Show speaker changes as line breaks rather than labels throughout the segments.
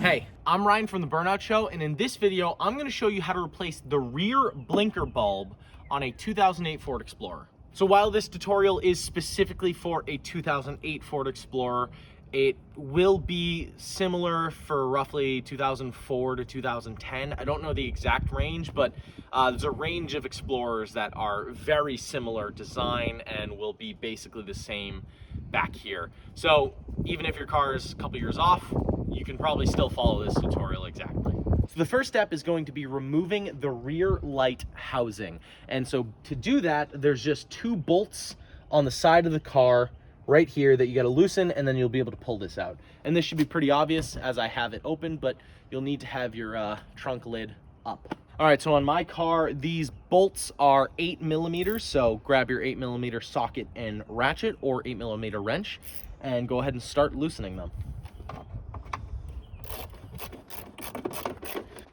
Hey, I'm Ryan from the Burnout Show, and in this video, I'm going to show you how to replace the rear blinker bulb on a 2008 Ford Explorer. So while this tutorial is specifically for a 2008 Ford Explorer, it will be similar for roughly 2004 to 2010. I don't know the exact range, but there's a range of Explorers that are very similar design and will be basically the same back here. So even if your car is a couple years off, you can probably still follow this tutorial exactly. So the first step is going to be removing the rear light housing. And so to do that, there's just 2 bolts on the side of the car right here that you got to loosen, and then you'll be able to pull this out. And this should be pretty obvious as I have it open, but you'll need to have your trunk lid up. All right, so on my car, these bolts are 8mm, so grab your 8mm socket and ratchet or 8mm wrench and go ahead and start loosening them.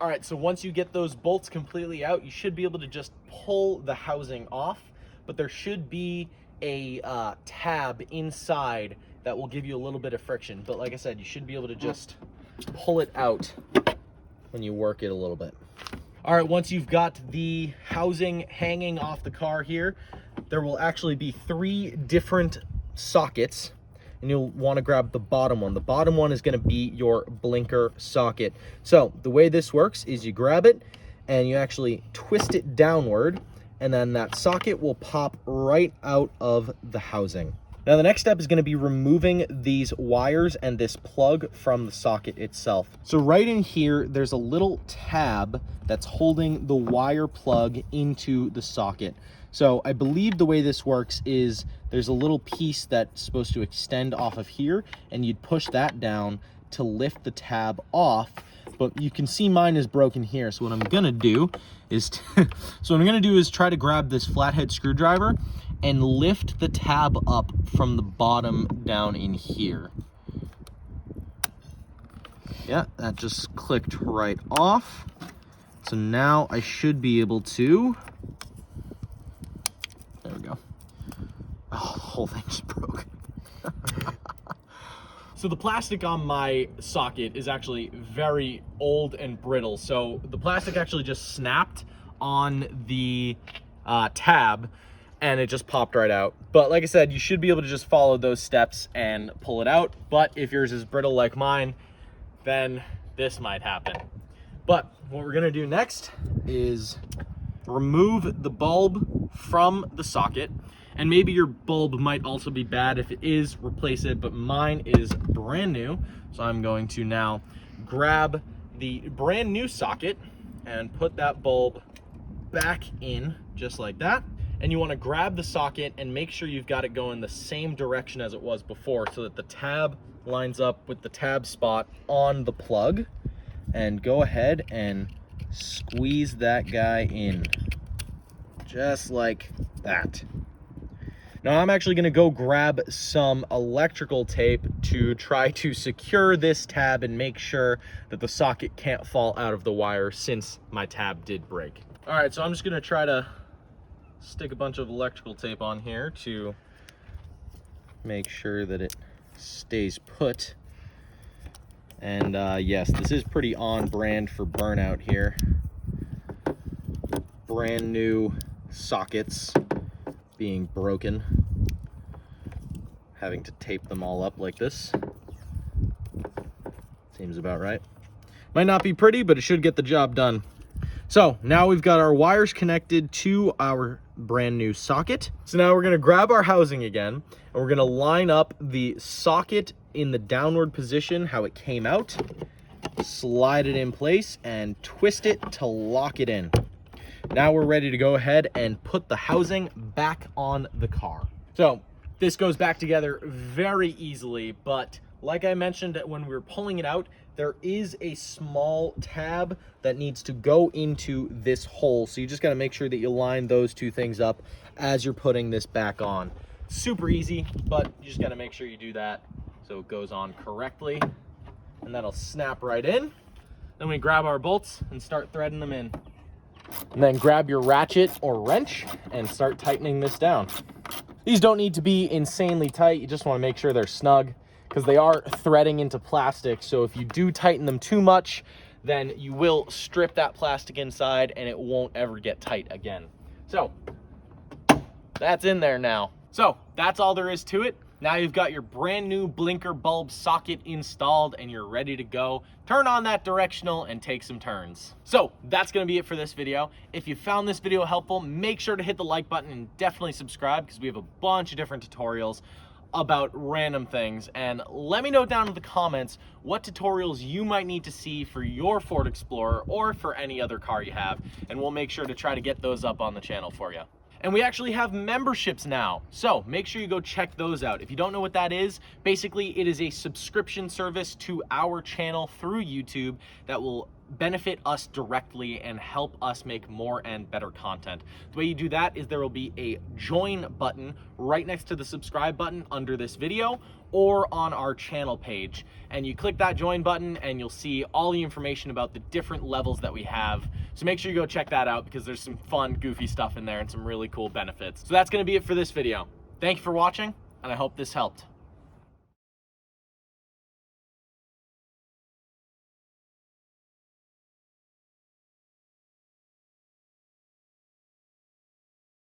All right, so once you get those bolts completely out, you should be able to just pull the housing off, but there should be a tab inside that will give you a little bit of friction. But like I said, you should be able to just pull it out when you work it a little bit. All right, once you've got the housing hanging off the car here, there will actually be 3 different sockets, and you'll want to grab the bottom one. The bottom one is going to be your blinker socket. So the way this works is you grab it and you actually twist it downward, and then that socket will pop right out of the housing. Now the next step is going to be removing these wires and this plug from the socket itself. So right in here, there's a little tab that's holding the wire plug into the socket. So I believe the way this works is there's a little piece that's supposed to extend off of here, and you'd push that down to lift the tab off. But you can see mine is broken here. So what I'm gonna do is try to grab this flathead screwdriver and lift the tab up from the bottom down in here. Yeah, that just clicked right off. So now I should be able to, there we go. Oh, the whole thing just broke. So the plastic on my socket is actually very old and brittle. So the plastic actually just snapped on the tab and it just popped right out. But like I said, you should be able to just follow those steps and pull it out. But if yours is brittle like mine, then this might happen. But what we're gonna do next is remove the bulb from the socket. And maybe your bulb might also be bad. If it is, replace it, but mine is brand new. So I'm going to now grab the brand new socket and put that bulb back in just like that. And you want to grab the socket and make sure you've got it going the same direction as it was before, so that the tab lines up with the tab spot on the plug. And go ahead and squeeze that guy in just like that. Now I'm actually gonna go grab some electrical tape to try to secure this tab and make sure that the socket can't fall out of the wire, since my tab did break. All right, so I'm just gonna try to stick a bunch of electrical tape on here to make sure that it stays put. And yes, this is pretty on brand for Burnout here. Brand new sockets being broken, having to tape them all up like this. Seems about right. Might not be pretty, but it should get the job done. So now we've got our wires connected to our brand new socket. So now we're gonna grab our housing again, and we're gonna line up the socket in the downward position, how it came out, slide it in place, and twist it to lock it in. Now we're ready to go ahead and put the housing back on the car. So this goes back together very easily, but like I mentioned when we were pulling it out, there is a small tab that needs to go into this hole. So you just gotta make sure that you line those 2 things up as you're putting this back on. Super easy, but you just gotta make sure you do that so it goes on correctly, and that'll snap right in. Then we grab our bolts and start threading them in. And then grab your ratchet or wrench and start tightening this down. These don't need to be insanely tight. You just want to make sure they're snug, because they are threading into plastic. So if you do tighten them too much, then you will strip that plastic inside and it won't ever get tight again. So that's in there now. So that's all there is to it. Now you've got your brand new blinker bulb socket installed and you're ready to go. Turn on that directional and take some turns. So that's gonna be it for this video. If you found this video helpful, make sure to hit the like button and definitely subscribe, because we have a bunch of different tutorials about random things. And let me know down in the comments what tutorials you might need to see for your Ford Explorer or for any other car you have, and we'll make sure to try to get those up on the channel for you. And we actually have memberships now, so make sure you go check those out. If you don't know what that is, basically it is a subscription service to our channel through YouTube that will benefit us directly and help us make more and better content. The way you do that is there will be a join button right next to the subscribe button under this video or on our channel page, and you click that join button and you'll see all the information about the different levels that we have. So make sure you go check that out, because there's some fun, goofy stuff in there and some really cool benefits. So that's going to be it for this video. Thank you for watching, and I hope this helped.